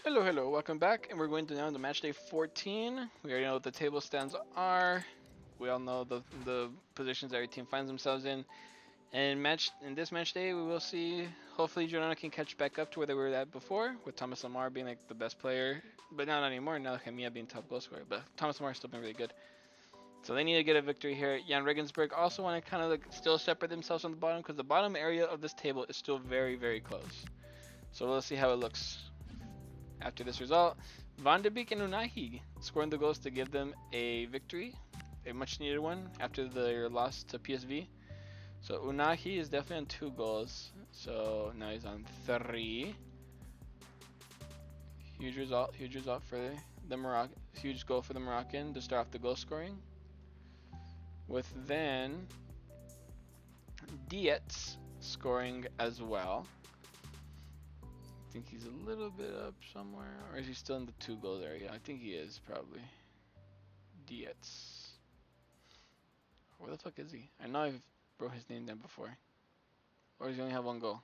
Hello, hello, welcome back, and we're going to now into match day 14. We already know what the table stands are. We all know the positions every team finds themselves in. And in this match day, we will see. Hopefully, Girona can catch back up to where they were at before, with Thomas Lamar being like the best player, but not anymore. Now Jamia being top goal scorer, but Thomas Lamar still been really good. So they need to get a victory here. Jan Regensburg also want to kind of like still separate themselves on the bottom because the bottom area of this table is still very, very close. So we'll see how it looks. After this result, Van de Beek and Unai scoring the goals to give them a victory, a much needed one after their loss to PSV. So Unai is definitely on 2 goals. So now he's on 3. Huge result for the Moroccan. Huge goal for the Moroccan to start off the goal scoring. With then Dietz scoring as well. I think he's a little bit up somewhere, or is he still in the 2 goals area? I think he is probably. Dietz. Where the fuck is he? I know I've wrote his name down before. Or does he only have 1 goal?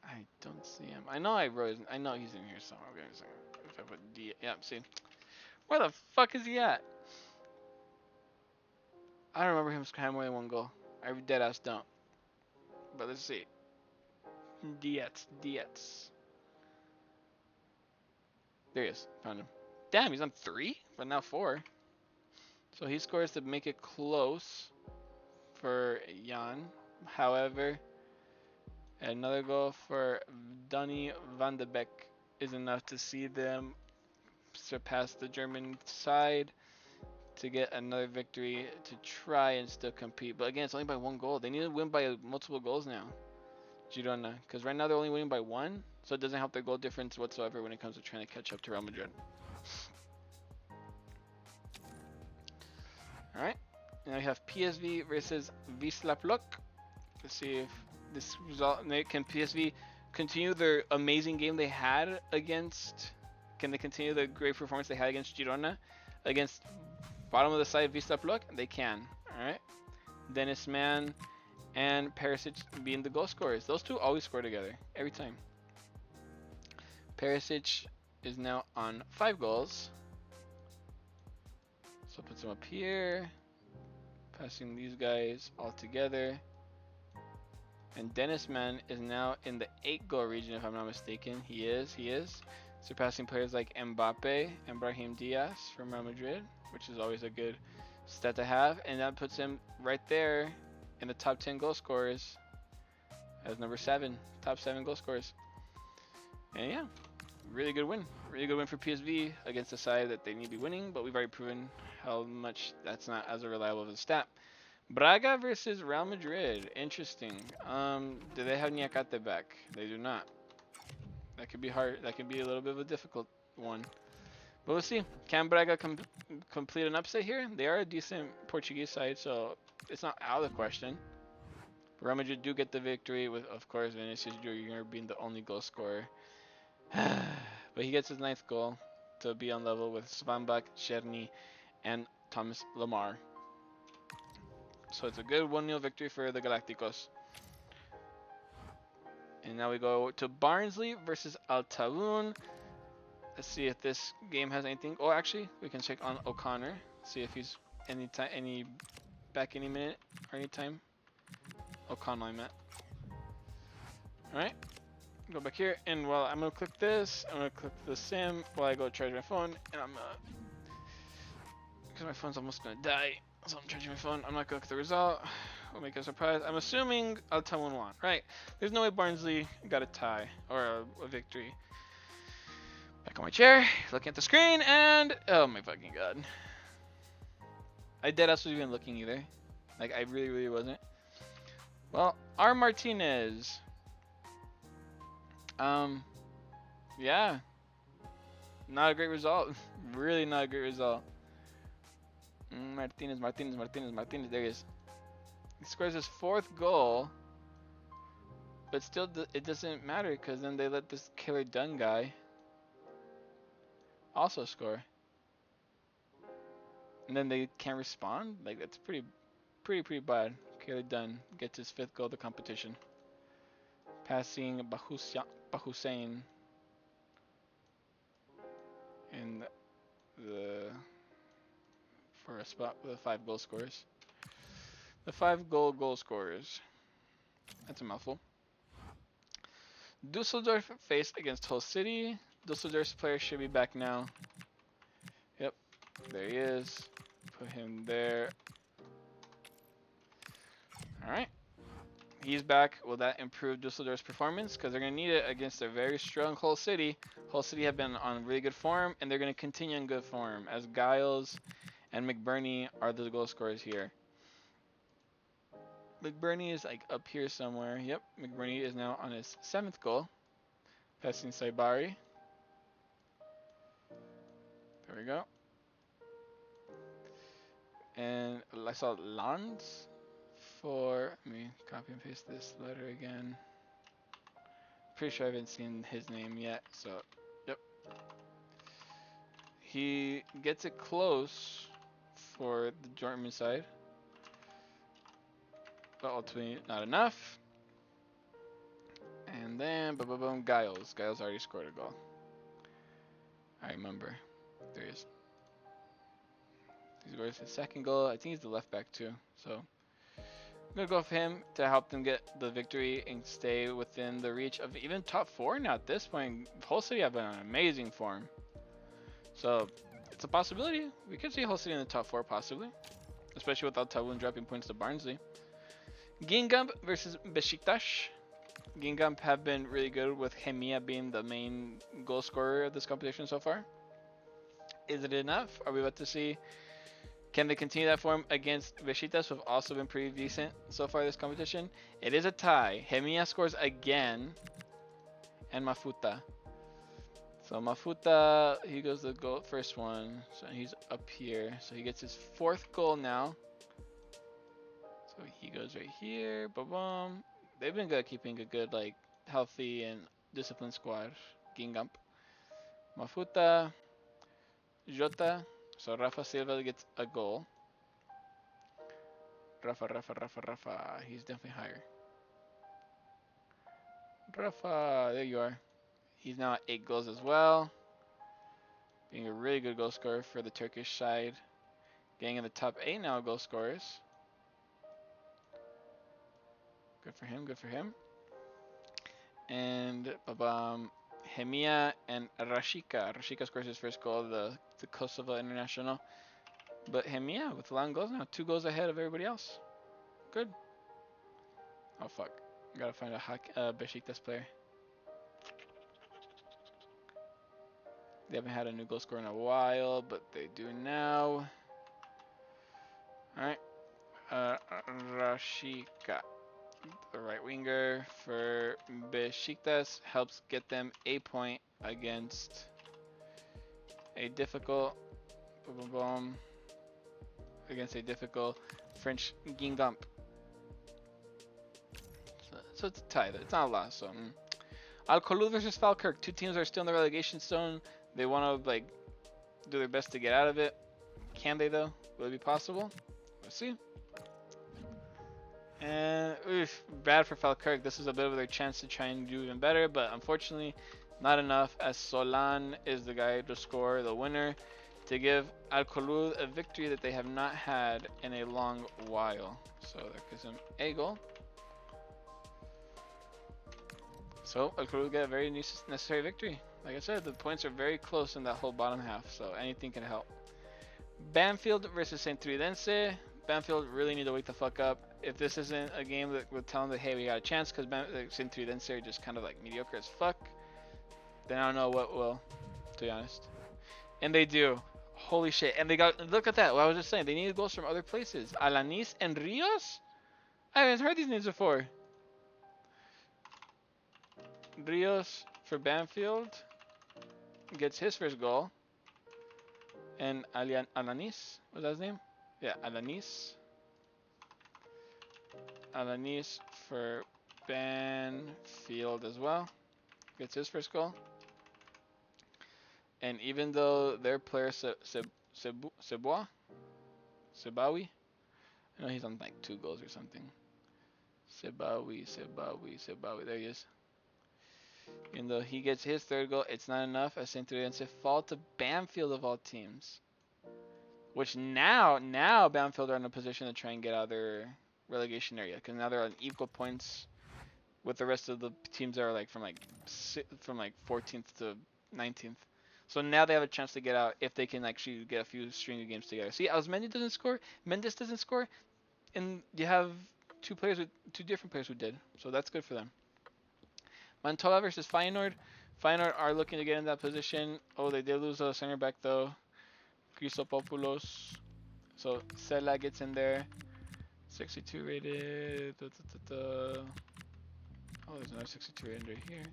I don't see him. I know I wrote his, I know he's in here somewhere. Okay, so if I put D, yeah, see. Where the fuck is he at? I don't remember him having more than 1 goal. I dead ass don't. But let's see. Dietz. There he is. Found him. Damn, he's on 3, but now 4. So he scores to make it close for Jan. However, another goal for Donny van de Beek is enough to see them surpass the German side to get another victory to try and still compete. But again, it's only by 1 goal. They need to win by multiple goals now, Girona, because right now they're only winning by 1, so it doesn't help their goal difference whatsoever when it comes to trying to catch up to Real Madrid. All right, now we have PSV versus Wisla Plock. Let's see if this result can PSV continue their amazing game they had against. Can they continue the great performance they had against Girona, against bottom of the side Wisla Plock? They can. All right, Dennis Mann and Perisic being the goal scorers. Those two always score together every time. Perisic is now on 5 goals. So puts him up here, passing these guys all together. And Dennis Mann is now in the 8-goal region, if I'm not mistaken. He is. Surpassing players like Mbappe and Brahim Diaz from Real Madrid, which is always a good stat to have. And that puts him right there in the top 10 goal scorers as number 7, top 7 goal scorers. And yeah, really good win. Really good win for PSV against a side that they need to be winning, but we've already proven how much that's not as reliable of a stat. Braga versus Real Madrid. Interesting. Do they have Niakate back? They do not. That could be hard. That could be a little bit of a difficult one. But we'll see. Can Braga complete an upset here? They are a decent Portuguese side, so it's not out of the question. Real Madrid do get the victory with, of course, Vinicius Jr. being the only goal scorer. But he gets his 9th goal to be on level with Svanbak, Cherny, and Thomas Lamar. So it's a good 1-0 victory for the Galacticos. And now we go to Barnsley versus Al-Tawoun. Let's see if this game has anything. Oh, actually, we can check on O'Connor. See if he's back any minute or any time. O'Connor, I meant. Alright. Go back here, and while I'm going to click this, I'm going to click the sim while I go charge my phone, and I'm because my phone's almost going to die. So I'm charging my phone. I'm not going to click the result. We'll make a surprise. I'm assuming Al-Tawoun won. Right. There's no way Barnsley got a tie or a victory. Back on my chair, looking at the screen, and oh my fucking god. I dead ass wasn't even looking either. Like, I really wasn't. Well, R. Martinez. Yeah. Not a great result. Really not a great result. Martinez. There he is. He scores his 4th goal. But still, it doesn't matter because then they let this Killer Dunn guy also score. And then they can't respond? Like, that's pretty bad. Killer Dunn gets his 5th goal of the competition. passing Bahussein in the for a spot with the 5 goal scorers. The 5 goal scorers. That's a mouthful. Dusseldorf faced against Hull City. Dusseldorf's player should be back now. Yep, there he is. Put him there. Alright. He's back. Will that improve Dusseldorf's performance? Because they're going to need it against a very strong Hull City. Hull City have been on really good form, and they're going to continue in good form, as Giles and McBurney are the goal scorers here. McBurney is like up here somewhere. Yep, McBurney is now on his 7th goal. Passing Saibari. There we go. And I saw Lanz for, let me copy and paste this letter again. Pretty sure I haven't seen his name yet, so, yep. He gets it close for the German side, but ultimately not enough. And then, boom, Giles. Giles already scored a goal. I remember. There he is. He scores his 2nd goal. I think he's the left back too. So I'm gonna go with him to help them get the victory and stay within the reach of even top 4 now at this point. Hull City have been on amazing form. So it's a possibility. We could see Hull City in the top 4 possibly. Especially without Tawun dropping points to Barnsley. Guingamp versus Besiktas. Guingamp have been really good with Hemia being the main goal scorer of this competition so far. Is it enough? Are we about to see? Can they continue that form against Besiktas, who have also been pretty decent so far this competition? It is a tie. Hemia scores again, and Mafuta. So Mafuta, he goes the goal, first one. So he's up here. So he gets his 4th goal now. So he goes right here. Boom. They've been good, keeping a good, like, healthy and disciplined squad. Guingamp. Mafuta. Jota. So Rafa Silva gets a goal. Rafa. He's definitely higher. Rafa, there you are. He's now at 8 goals as well. Being a really good goal scorer for the Turkish side. Getting in the top 8 now goal scorers. Good for him. And Hemia and Rashika. Rashika scores his first goal, the Kosovo international. But Hemia with 11 goals now, 2 goals ahead of everybody else. Good. Oh fuck. Gotta find a Besiktas player. They haven't had a new goal scorer in a while, but they do now. Alright. Rashika, the right winger for Besiktas, helps get them a point against a difficult French Guingamp. So it's a tie. It's not a loss. So Al-Kholoud versus Falkirk. 2 teams are still in the relegation zone. They want to like do their best to get out of it. Can they though? Will it be possible? We'll see. And bad for Falkirk. This is a bit of their chance to try and do even better, but unfortunately not enough, as Solan is the guy to score the winner to give Al-Kholoud a victory that they have not had in a long while. So there gives him a goal. So Al-Kholoud get a very necessary victory. Like I said, the points are very close in that whole bottom half, so anything can help. Banfield versus St. Trudense. Banfield really need to wake the fuck up. If this isn't a game that would tell them that, hey, we got a chance, because St. Trudense are just kind of like mediocre as fuck, then I don't know what will, to be honest. And they do. Holy shit. And they got, look at that, what I was just saying, they needed goals from other places. Alanis and Rios? I haven't heard these names before. Rios for Banfield gets his first goal. And Alanis, was that his name? Yeah, Alanis. Alanis for Banfield as well. Gets his first goal. And even though their player Sebawi, I know he's on like 2 goals or something. Sebawi, there he is. Even though he gets his third goal, it's not enough as Centuriense fall to Banfield of all teams. Which now Banfield are in a position to try and get out of their relegation area because now they're on equal points with the rest of the teams that are like from 14th to 19th. So now they have a chance to get out if they can actually get a few string of games together. See, Osmendi doesn't score, Mendes doesn't score, and you have two different players who did. So that's good for them. Mantova versus Feyenoord. Feyenoord are looking to get in that position. Oh, they did lose a center back though, Chrysopopoulos. So Sela gets in there. 62 rated. Oh, there's another 62 rated right here.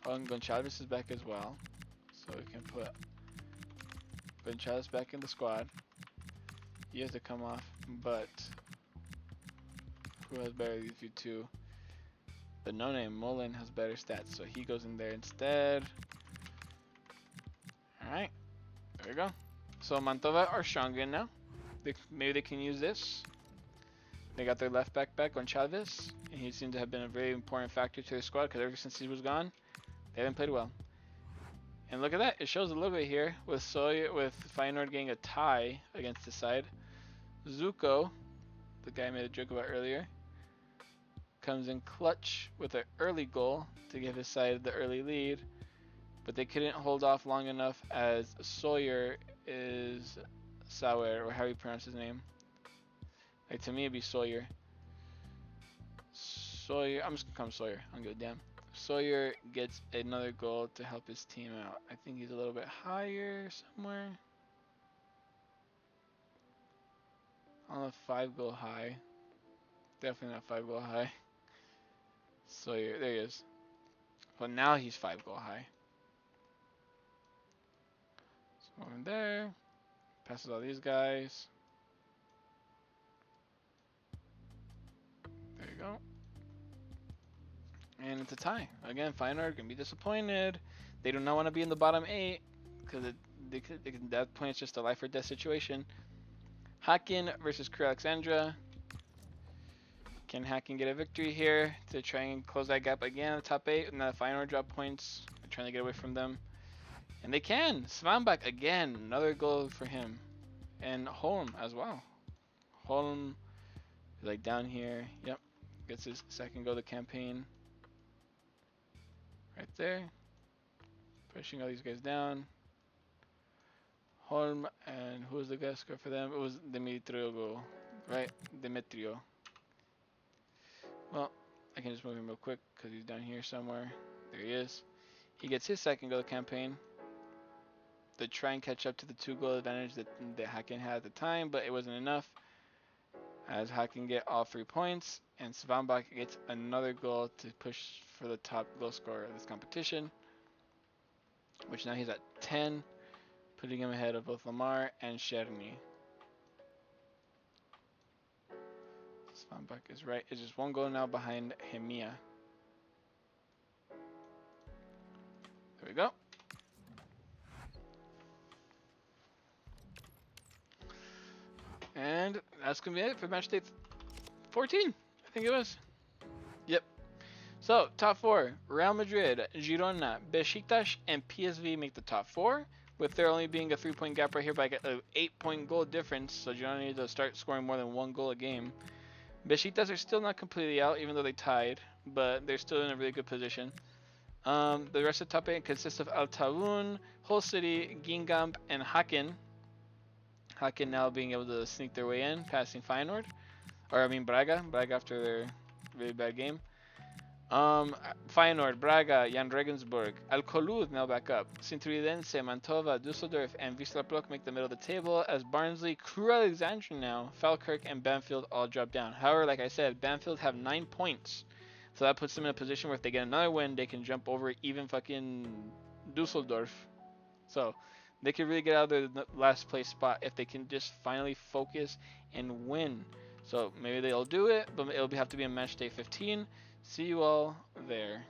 Oh, and Gonçalves is back as well. So we can put Gonçalves back in the squad. He has to come off, but who has better than you two? The no-name Mullen has better stats, so he goes in there instead. Alright, there we go. So Mantova are strong again now. Maybe they can use this. They got their left back Gonçalves, and he seems to have been a very important factor to their squad because ever since he was gone, they haven't played well. And look at that, it shows a little bit here with Feyenoord getting a tie against this side. Zuko, the guy I made a joke about earlier, comes in clutch with an early goal to give his side the early lead, but they couldn't hold off long enough as Sawyer is Sauer, or how you pronounce his name. Like to me it'd be Sawyer. I'm just gonna call him Sawyer. I don't give a damn. Sawyer gets another goal to help his team out. I think he's a little bit higher somewhere. I don't know, 5-goal high. Definitely not 5-goal high. Sawyer, there he is. But now he's 5-goal high. So over there. Passes all these guys. There you go. And it's a tie. Again, Feyenoord can be disappointed. They do not want to be in the bottom 8 because at that point it's just a life or death situation. Haken versus Crew Alexandra. Can Haken get a victory here to try and close that gap again at the top 8? Now Feyenoord drop points. They're trying to get away from them. And they can. Svanbak again. Another goal for him. And Holm as well. Holm is like down here. Yep. Gets his second goal of the campaign. Right there. Pushing all these guys down. Holm, and who was the guy score for them? It was Demetrio, right? Demetrio. Well, I can just move him real quick because he's down here somewhere. There he is. He gets his second goal of the campaign. To try and catch up to the 2-goal advantage that Haken had at the time, but it wasn't enough. As Haken get all 3 points, and Svanbak gets another goal to push for the top goal scorer of this competition, which now he's at 10, putting him ahead of both Lamar and Cherny. Svanbak is right. It's just 1 goal now behind Hemia. There we go. And that's going to be it for Matchday 14, I think it was. Yep. So, top 4. Real Madrid, Girona, Besiktas, and PSV make the top 4. With there only being a 3-point gap right here by an 8-point goal difference. So Girona needs to start scoring more than 1 goal a game. Besiktas are still not completely out, even though they tied. But they're still in a really good position. The rest of the top 8 consists of Altavun, Hull City, Guingamp, and Haken. Haken now being able to sneak their way in, passing Feyenoord. Braga. Braga after their really bad game. Feyenoord, Braga, Jan Regensburg, Alcolud now back up. Centuridense, Mantova, Dusseldorf, and Wisla Plock make the middle of the table as Barnsley, Crew Alexandra now, Falkirk, and Banfield all drop down. However, like I said, Banfield have 9 points. So that puts them in a position where if they get another win, they can jump over even fucking Dusseldorf. So they can really get out of the last place spot if they can just finally focus and win. So maybe they'll do it, but it'll have to be a match day 15. See you all there.